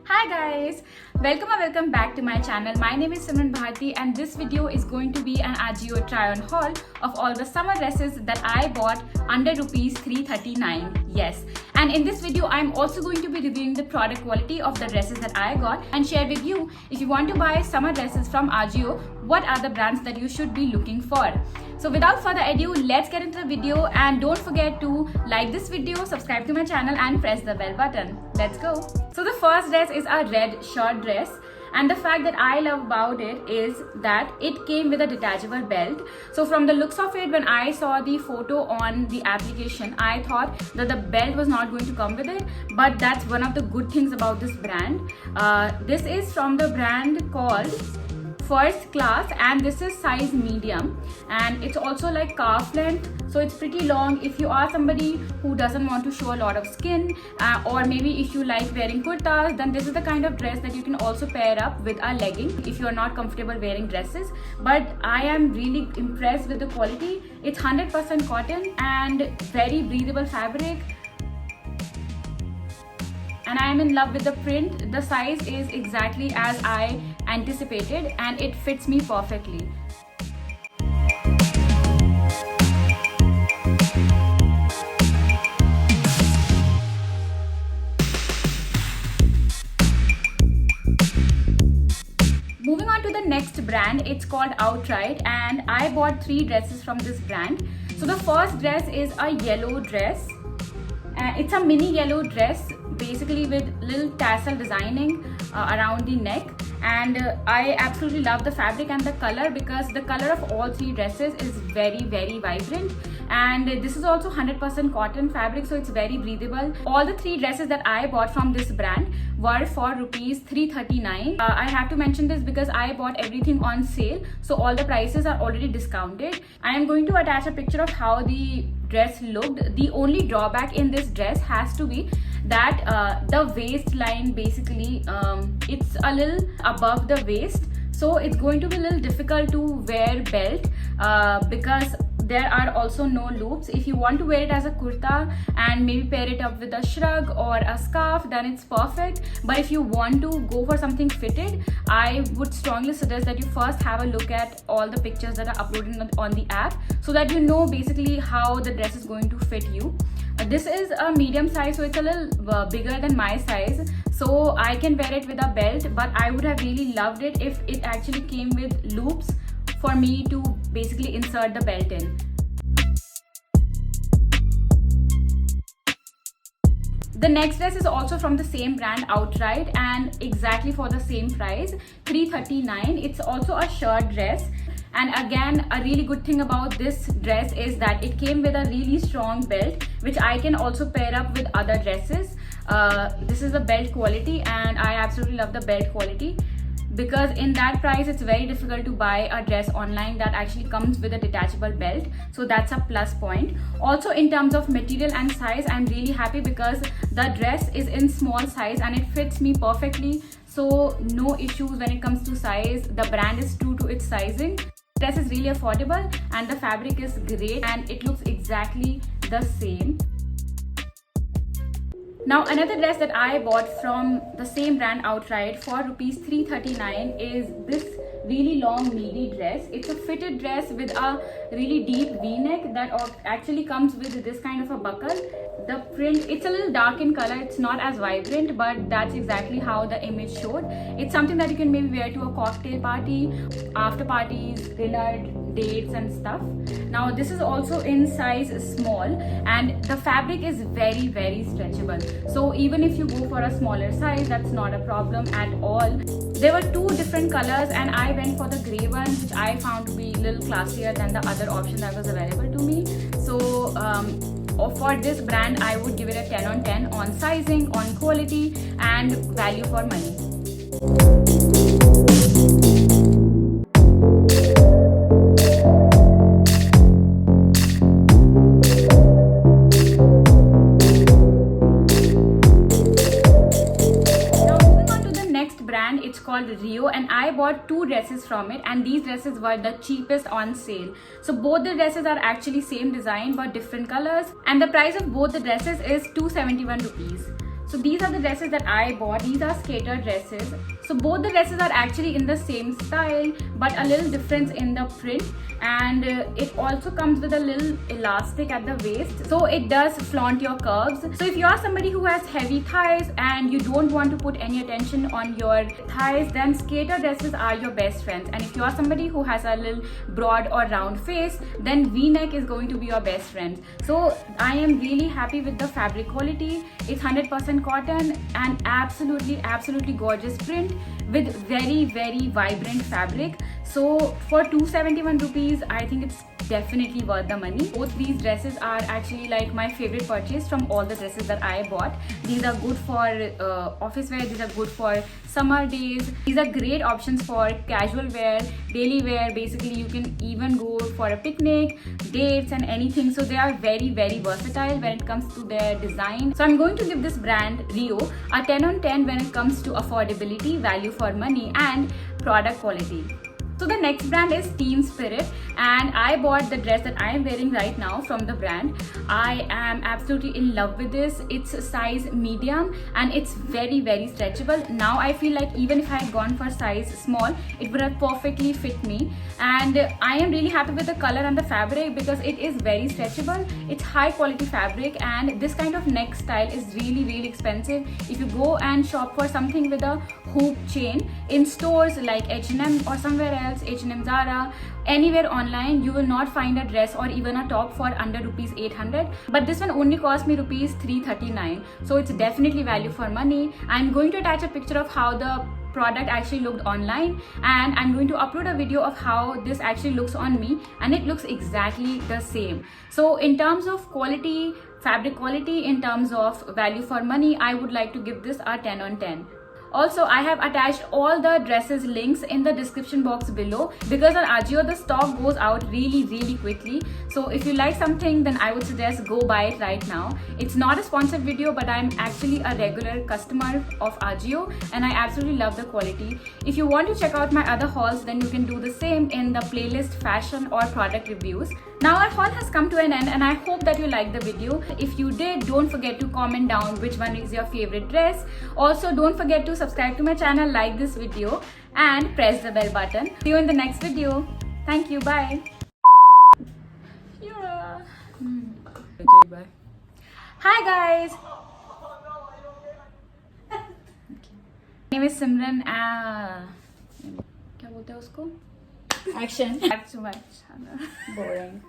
Hi guys, welcome back to my channel. My name is Simran Bharti and this video is going to be an Ajio try on haul of all the summer dresses that I bought under rupees 339. Yes, and in this video I'm also going to be reviewing the product quality of the dresses that I got and share with you if you want to buy summer dresses from Ajio, what are the brands that you should be looking for. So without further ado, let's get into the video and don't forget to like this video, subscribe to my channel and press the bell button. Let's go. So the first dress is a red short dress, and the fact that I love about it is that it came with a detachable belt. So from the looks of it, when I saw the photo on the application, I thought that the belt was not going to come with it, but that's one of the good things about this brand. This is from the brand called First Class and this is size medium, and it's also like calf length, so it's pretty long if you are somebody who doesn't want to show a lot of skin, or maybe if you like wearing kurtas, then this is the kind of dress that you can also pair up with a legging if you are not comfortable wearing dresses. But I am really impressed with the quality. It's 100% cotton and very breathable fabric, and I am in love with the print. The size is exactly as I anticipated and it fits me perfectly. Moving on to the next brand, it's called Outright and I bought 3 dresses from this brand. So the first dress is a yellow dress. It's a mini yellow dress basically with little tassel designing around the neck, and I absolutely love the fabric and the color because the color of all 3 dresses is very vibrant, and this is also 100% cotton fabric, so it's very breathable. All the 3 dresses that I bought from this brand were for rupees 339. I have to mention this because I bought everything on sale, so all the prices are already discounted. I am going to attach a picture of how the dress looked. The only drawback in this dress has to be that the waistline basically it's a little above the waist, so it's going to be a little difficult to wear belt because there are also no loops. If you want to wear it as a kurta and maybe pair it up with a shrug or a scarf, then it's perfect. But if you want to go for something fitted, I would strongly suggest that you first have a look at all the pictures that are uploaded on the app so that you know basically how the dress is going to fit you. This is a medium size, so it's a little bigger than my size, so I can wear it with a belt, but I would have really loved it if it actually came with loops for me to basically insert the belt in. The next dress is also from the same brand, Outright, and exactly for the same price, 339. It's also a shirt dress. And again, a really good thing about this dress is that it came with a really strong belt, which I can also pair up with other dresses. This is the belt quality and I absolutely love the belt quality, because in that price it's very difficult to buy a dress online that actually comes with a detachable belt, so that's a plus point. Also in terms of material and size, I'm really happy because the dress is in small size and it fits me perfectly, so no issues when it comes to size. The brand is true to its sizing. The dress is really affordable and the fabric is great and it looks exactly the same. Now another dress that I bought from the same brand, Outright, for rupees 339 is this really long midi dress. It's a fitted dress with a really deep v-neck that actually comes with this kind of a buckle. The print, it's a little dark in color, it's not as vibrant, but that's exactly how the image showed. It's something that you can maybe wear to a cocktail party, after parties, dinner, dates and stuff. Now this is also in size small and the fabric is very stretchable, so even if you go for a smaller size, that's not a problem at all. There were 2 different colors and I went for the grey one, which I found to be a little classier than the other option that was available to me. So for this brand I would give it a 10 on 10 on sizing, on quality and value for money. It's called Rio and I bought 2 dresses from it, and these dresses were the cheapest on sale. So both the dresses are actually same design but different colors, and the price of both the dresses is 271 rupees. So these are the dresses that I bought. These are skater dresses. So both the dresses are actually in the same style, but a little difference in the print, and it also comes with a little elastic at the waist, so it does flaunt your curves. So if you are somebody who has heavy thighs and you don't want to put any attention on your thighs, then skater dresses are your best friends. And if you are somebody who has a little broad or round face, then V-neck is going to be your best friend. So I am really happy with the fabric quality. It's 100% cotton and absolutely gorgeous print with very vibrant fabric. So for 271 rupees, I think it's definitely worth the money. Both these dresses are actually like my favorite purchase from all the dresses that I bought. These are good for office wear, these are good for summer days. These are great options for casual wear, daily wear. Basically you can even go for a picnic, dates and anything. So they are very versatile when it comes to their design. So I'm going to give this brand Rio a 10 on 10 when it comes to affordability, value for money and product quality. So the next brand is Teen Spirit, and I bought the dress that I am wearing right now from the brand. I am absolutely in love with this. It's size medium and it's very stretchable. Now I feel like even if I had gone for size small, it would have perfectly fit me. And I am really happy with the color and the fabric because it is very stretchable. It's high quality fabric, and this kind of neck style is really expensive. If you go and shop for something with a hoop chain in stores like H&M or somewhere else, H&M, Zara, anywhere online, you will not find a dress or even a top for under rupees 800. But this one only cost me rupees 339. So it's definitely value for money. I'm going to attach a picture of how the product actually looked online, and I'm going to upload a video of how this actually looks on me, and it looks exactly the same. So in terms of quality, fabric quality, in terms of value for money, I would like to give this a 10 on 10. Also, I have attached all the dresses links in the description box below because on Ajio the stock goes out really quickly. So if you like something, then I would suggest go buy it right now. It's not a sponsored video, but I'm actually a regular customer of Ajio and I absolutely love the quality. If you want to check out my other hauls, then you can do the same in the playlist fashion or product reviews. Now our haul has come to an end and I hope that you liked the video. If you did, don't forget to comment down which one is your favorite dress. Also, don't forget to subscribe to my channel, like this video and press the bell button. See you in the next video. Thank you. Bye. Yeah. Bye. Hi guys. My name is Simran. क्या बोलते हैं उसको? Action. That's too much. Boring.